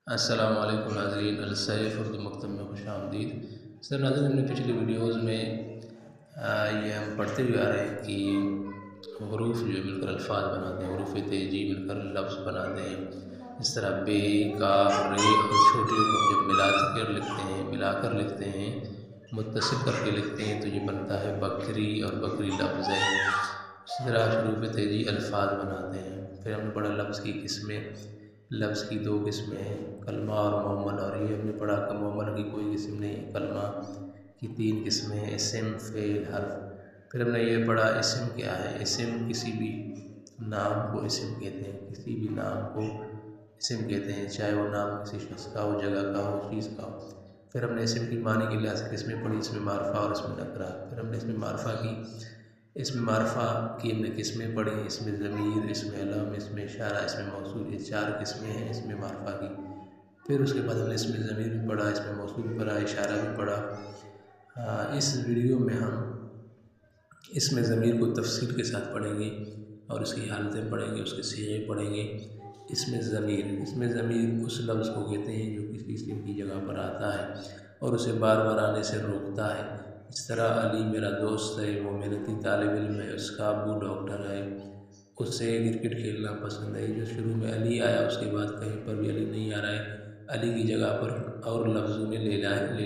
السلام علیکم ناظرین، السیف اردو مکتب میں خوش آمدید۔ سر ناظرین، ہم نے پچھلی ویڈیوز میں یہ ہم پڑھتے ہوئے آ رہے ہیں کہ حروف جو مل کر الفاظ بناتے ہیں، حروف تہجی مل کر لفظ بناتے ہیں۔ اس طرح بے، کاف، رے اور چھوٹے کو جب ملا کر لکھتے ہیں، متصل کر کے لکھتے ہیں تو یہ بنتا ہے بکری، اور بکری لفظ ہے۔ اسی طرح حروف تہجی الفاظ بناتے ہیں۔ پھر ہم نے پڑھا لفظ کی قسمیں۔ لفظ کی دو قسمیں ہیں، کلمہ اور معمل، اور یہ ہم نے پڑھا کہ معمل کی کوئی قسم نہیں ہے، کلمہ کی تین قسمیں ہیں، اسم، فعل، حرف۔ پھر ہم نے یہ پڑھا اسم کیا ہے۔ اسم کسی بھی نام کو اسم کہتے ہیں، کسی بھی نام کو اسم کہتے ہیں، چاہے وہ نام کسی شخص کا ہو، جگہ کا ہو، چیز کا ہو۔ پھر ہم نے اسم کی معنی کے لحاظ سے قسمیں پڑھی، اسم معرفہ اور اسم نکرہ۔ پھر ہم نے اسم معرفہ کی ہم نے قسمیں پڑھی، اسم ضمیر، اسم علم، اسم اشارہ، اسم موصول، یہ چار قسمیں ہیں اسم معرفہ کی۔ پھر اس کے بعد ہم نے اسم ضمیر بھی پڑھا، اسم موصول بھی پڑھا، اشارہ بھی پڑھا۔ اس ویڈیو میں ہم اسم ضمیر کو تفصیل کے ساتھ پڑھیں گے اور اس کی حالتیں پڑھیں گے، اس کے صیغے پڑھیں گے۔ اسم ضمیر اس لفظ کو کہتے ہیں جو کسی اسم کی جگہ پر آتا ہے اور اسے بار بار آنے سے روکتا ہے۔ اس طرح علی میرا دوست ہے، وہ محنتی طالب علم ہے، اس کا ابو ڈاکٹر ہے، اسے کرکٹ کھیلنا پسند ہے۔ جو شروع میں علی آیا، اس کے بعد کہیں پر بھی علی نہیں آ رہا ہے، علی کی جگہ پر اور لفظوں نے لے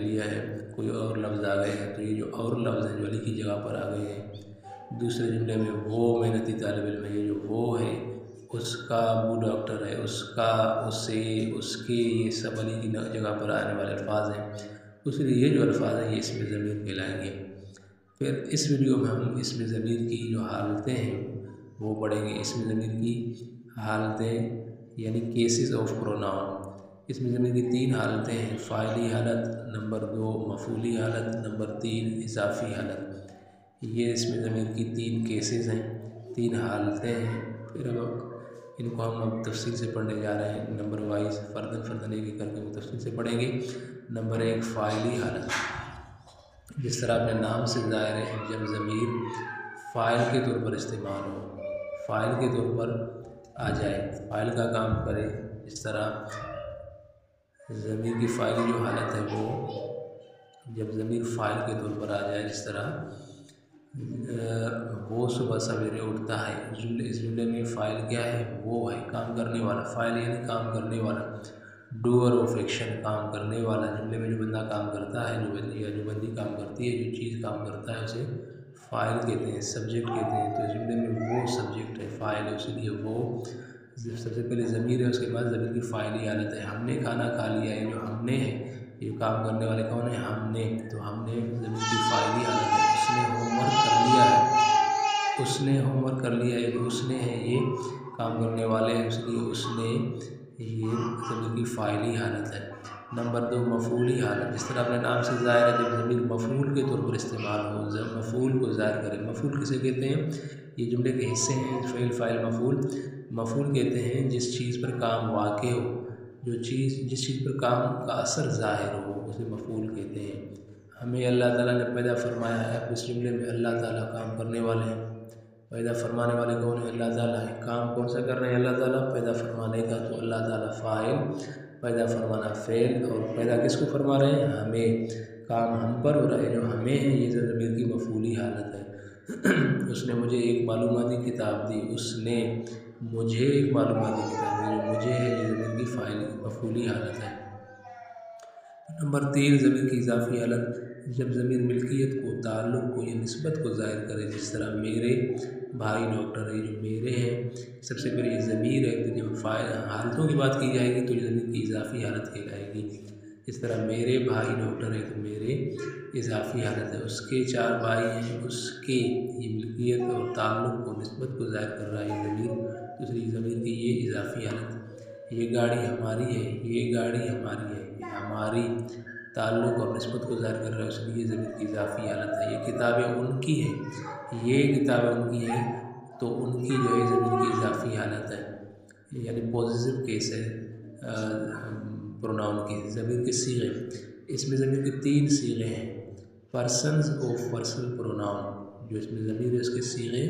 لیا ہے، کوئی اور لفظ آ گئے ہیں، تو یہ جو اور لفظ ہیں جو علی کی جگہ پر آ گئے ہیں۔ دوسرے جملے میں وہ محنتی طالب علم ہے، یہ جو وہ ہے، اس کا ابو ڈاکٹر ہے، اس کا، اسے، اس کے، یہ سب علی کی جگہ پر آنے والے الفاظ ہیں، اس لیے یہ جو الفاظ ہیں یہ اسم ضمیر کہلائیں گے۔ پھر اس ویڈیو میں ہم اسم ضمیر کی جو حالتیں ہیں وہ پڑھیں گے۔ اسم ضمیر کی حالتیں یعنی کیسز آف پروناؤن۔ اسم ضمیر کی تین حالتیں ہیں، فاعلی حالت، نمبر 2 مفعولی حالت، نمبر 3 اضافی حالت۔ یہ اسم ضمیر کی تین کیسز ہیں، تین حالتیں ہیں۔ پھر اب ان کو ہم تفصیل سے پڑھنے جا رہے ہیں، نمبر وائز فرداً ایک کر کے تفصیل سے پڑھیں گے۔ نمبر 1 فاعلی حالت۔ جس طرح اپنے نام سے ظاہر ہے، جب ضمیر فاعل کے طور پر استعمال ہو، فاعل کے طور پر آ جائے، فاعل کا کام کرے، اس طرح ضمیر کی فاعلی جو حالت ہے وہ جب ضمیر فاعل کے طور پر آ جائے، جس طرح وہ صبح سویرے اٹھتا ہے، اس جملے میں فاعل کیا ہے؟ وہ ہے، کام کرنے والا۔ فاعل یعنی کام کرنے والا، ڈوئر آف ایکشن، کام کرنے والا۔ جملے میں جو بندہ کام کرتا ہے، جو بندی کام کرتی ہے، جو چیز کام کرتا ہے، اسے فاعل کہتے ہیں، سبجیکٹ کہتے ہیں۔ تو اس جملے میں وہ سبجیکٹ ہے، فاعل ہے، اسی لیے وہ سب سے پہلے ضمیر ہے، اس کے بعد ضمیر کی فاعلی حالت ہے۔ ہم نے کھانا کھا لیا ہے، جو ہم نے ہے، یہ کام کرنے والے کون ہیں؟ ہم نے۔ تو ہم نے ضمیر کی فاعلی حالت ہے۔ اس نے ہوم ورک کر لیا ہے، اس نے ہوم ورک کر لیا ہے، جو اس نے ہے یہ کام کرنے والے ہیں، اس لیے اس نے، یہ ضمیر کی فاعلی حالت ہے۔ نمبر 2 مفعولی حالت۔ جس طرح اپنے نام سے ظاہر ہے، جب ضمیر مفعول کے طور پر استعمال ہو، مفعول کو ظاہر کرے۔ مفعول کسے کہتے ہیں؟ یہ جملے کے حصے ہیں، فعل، فاعل، مفعول۔ مفعول کہتے ہیں جس چیز پر کام واقع ہو، جس چیز پر کام کا اثر ظاہر ہو، اسے مفعول کہتے ہیں۔ ہمیں اللہ تعالیٰ نے پیدا فرمایا ہے، اب اس جملے میں اللہ تعالیٰ کام کرنے والے ہیں، پیدا فرمانے والے کون ہیں؟ اللہ تعالیٰ ہے۔ کام کون سا کر رہے ہیں اللہ تعالیٰ؟ پیدا فرمانے کا، تو اللہ تعالیٰ فاعل، پیدا فرمانا فعل، اور پیدا کس کو فرما رہے ہیں؟ ہمیں۔ کام ہم پر ہو رہا ہے، جو ہمیں ہے، یہ ضمیر کی مفعولی حالت ہے۔ اس نے مجھے ایک معلوماتی کتاب دی، اس نے مجھے ایک معلوماتی کتاب دی، جو مجھے ہے، یہ ضمیر کی مفعولی حالت ہے۔ نمبر 3 ضمیر کی اضافی حالت۔ جب ضمیر ملکیت کو، تعلق کو یا نسبت کو ظاہر کرے، جس طرح میرے بھائی ڈاکٹر ہے، جو میرے ہیں، سب سے پہلے یہ ضمیر ہے، تو جب حالتوں کی بات کی جائے گی تو یہ ضمیر کی اضافی حالت کہلائے گی۔ اس طرح میرے بھائی ڈاکٹر ہے، تو میرے اضافی حالت ہے۔ اس کے 4 بھائی ہیں، اس کے، یہ ملکیت اور تعلق کو، نسبت کو ظاہر کر رہا ہے یہ ضمیر، دوسری ضمیر کی یہ اضافی حالت۔ یہ گاڑی ہماری ہے، یہ گاڑی ہماری ہے، یہ ہماری، تعلق اور نسبت کو ظاہر کر رہا ہے، اس لیے یہ ضمیر کی اضافی حالت ہے۔ یہ کتابیں ان کی ہیں، یہ کتابیں ان کی ہیں، تو ان کی جو ہے ضمیر کی اضافی حالت ہے، یعنی پوزیٹیو کیس ہے پروناؤن کی۔ ضمیر کے صیغے۔ اس میں ضمیر کے 3 صیغے ہیں۔ پرسنز آف پرسنل پروناؤن، جو اس میں ضمیر ہے، اس کے صیغے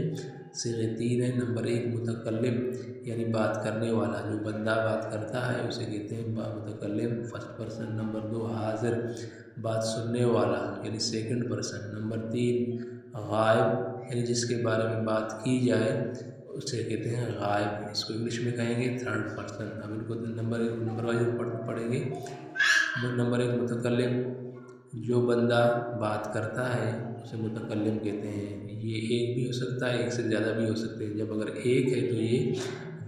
صیغے 3 ہیں۔ نمبر 1 متکلم یعنی بات کرنے والا، جو بندہ بات کرتا ہے اسے کہتے ہیں متکلم، فرسٹ پرسن۔ نمبر 2 حاضر، بات سننے والا یعنی سیکنڈ پرسن۔ نمبر 3 غائب یعنی جس کے بارے میں بات کی جائے اسے کہتے ہیں غائب، اس کو انگلش میں کہیں گے تھرڈ پرسن۔ اب ان کو نمبر وائز پڑھیں گے۔ نمبر 1 متکلم، جو بندہ بات کرتا ہے اسے متکلم کہتے ہیں۔ یہ ایک بھی ہو سکتا ہے، ایک سے زیادہ بھی ہو سکتے ہیں۔ جب اگر ایک ہے تو یہ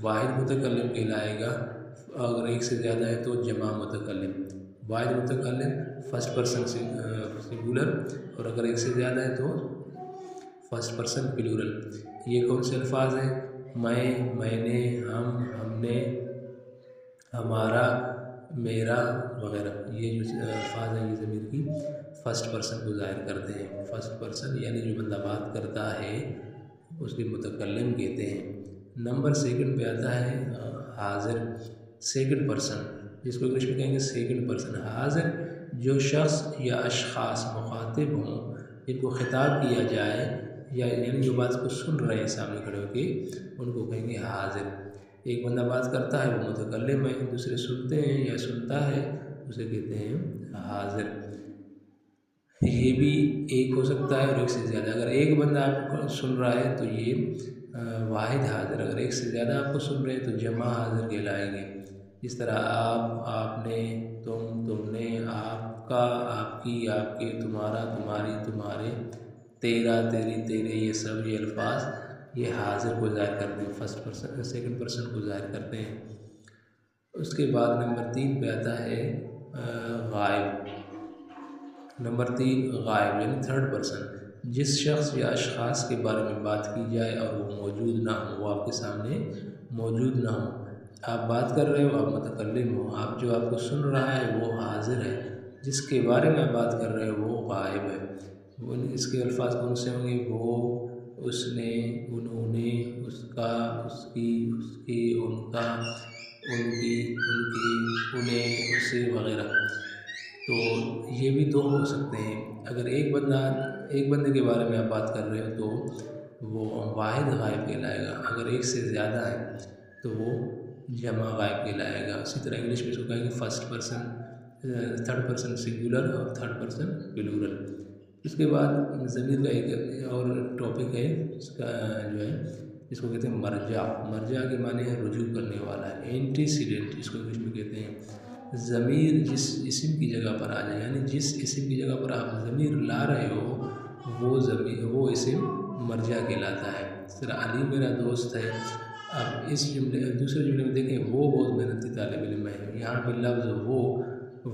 واحد متکلم کہلائے گا، اگر ایک سے زیادہ ہے تو جمع متکلم۔ واحد متکلم فرسٹ پرسن سنگولر، اور اگر ایک سے زیادہ ہے تو فرسٹ پرسن پلورل۔ یہ کون سے الفاظ ہیں؟ میں نے، ہم نے، ہمارا، میرا وغیرہ۔ یہ جو الفاظ ہیں یہ ضمیر کی فرسٹ پرسن کو ظاہر کرتے ہیں۔ فرسٹ پرسن یعنی جو بندہ بات کرتا ہے اس کے متکلم کہتے ہیں۔ نمبر 2 پہ آتا ہے حاضر، سیکنڈ پرسن، جس کو انگلش میں کہیں گے سیکنڈ پرسن۔ حاضر جو شخص یا اشخاص مخاطب ہوں، جن کو خطاب کیا جائے یا یعنی جو بات کو سن رہے ہیں سامنے کھڑے ہو کے، ان کو کہیں گے حاضر۔ ایک بندہ بات کرتا ہے وہ متکلم ہے، دوسرے سنتے ہیں یا سنتا ہے اسے کہتے ہیں حاضر۔ یہ بھی ایک ہو سکتا ہے اور ایک سے زیادہ۔ اگر ایک بندہ آپ کو سن رہا ہے تو یہ واحد حاضر، اگر ایک سے زیادہ آپ کو سن رہے ہیں تو جمع حاضر کہلائیں گے۔ اس طرح آپ، آپ نے، تم نے، آپ کا، آپ کی، آپ کے، تمہارا، تمہاری، تمہارے، تیرا، تیری، تیرے، یہ سب یہ الفاظ یہ حاضر کو ظاہر کرتے ہیں، فرسٹ پرسن سیکنڈ پرسن کو ظاہر کرتے ہیں۔ اس کے بعد نمبر 3 پہ آتا ہے غائب۔ نمبر 3 غائب یعنی تھرڈ پرسن، جس شخص یا اشخاص کے بارے میں بات کی جائے اور وہ موجود نہ ہو، وہ آپ کے سامنے موجود نہ ہو۔ آپ بات کر رہے ہو، آپ متکلم ہو، جو آپ کو سن رہا ہے وہ حاضر ہے، جس کے بارے میں آپ بات کر رہے ہو وہ غائب ہے۔ اس کے الفاظ کون سے ہوں گے؟ وہ، اس نے، انہوں نے، اس کا، اس کی، اس کی، ان کا، ان کی، ان کی، انہیں، اسے وغیرہ۔ تو یہ بھی 2 ہو سکتے ہیں۔ اگر ایک بندے کے بارے میں آپ بات کر رہے ہو تو وہ واحد غائب کہلائے گا، اگر ایک سے زیادہ ہے تو وہ جمع غائب کہلائے گا۔ اسی طرح انگلش میں اس کو کہیں گے first person, third person singular اور تھرڈ پرسن پلورل۔ اس کے بعد ضمیر کا ایک اور ٹاپک ہے، اس کا جو ہے اس کو کہتے ہیں مرجع۔ مرجع کے معنی ہے رجوع کرنے والا، اینٹیسیڈنٹ اس کو انگلش میں کہتے ہیں۔ ضمیر جس اسم کی جگہ پر آ جائے، یعنی جس اسم کی جگہ پر آپ ضمیر لا رہے ہو وہ اسم مرجع کہلاتا ہے۔ اس طرح علی میرا دوست ہے۔ اب اس دوسرے جملے میں دیکھیں وہ بہت محنتی طالب علم ہے، یہاں پہ لفظ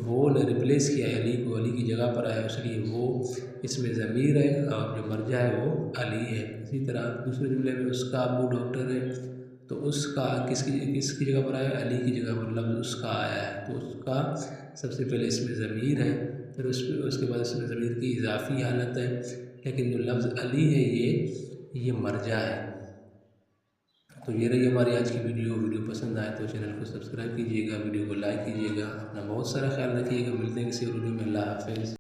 وہ نے ریپلیس کیا ہے علی کو، علی کی جگہ پر آیا، اس لیے وہ اس میں ضمیر ہے اور جو مرجع ہے وہ علی ہے۔ اسی طرح دوسرے جملے میں اس کا ابو ڈاکٹر ہے، تو اس کا کس کی جگہ پر آیا؟ علی کی جگہ پر لفظ اس کا آیا ہے، تو اس کا سب سے پہلے اس میں ضمیر ہے، پھر اس کے بعد اس میں ضمیر کی اضافی حالت ہے، لیکن جو لفظ علی ہے یہ مرجع ہے۔ تو یہ رہی ہماری آج کی ویڈیو پسند آئے تو چینل کو سبسکرائب کیجیے گا، ویڈیو کو لائک کیجیے گا، اپنا بہت سارا خیال رکھیے گا۔ ملتے ہیں کسی اور ویڈیو میں۔ اللہ حافظ۔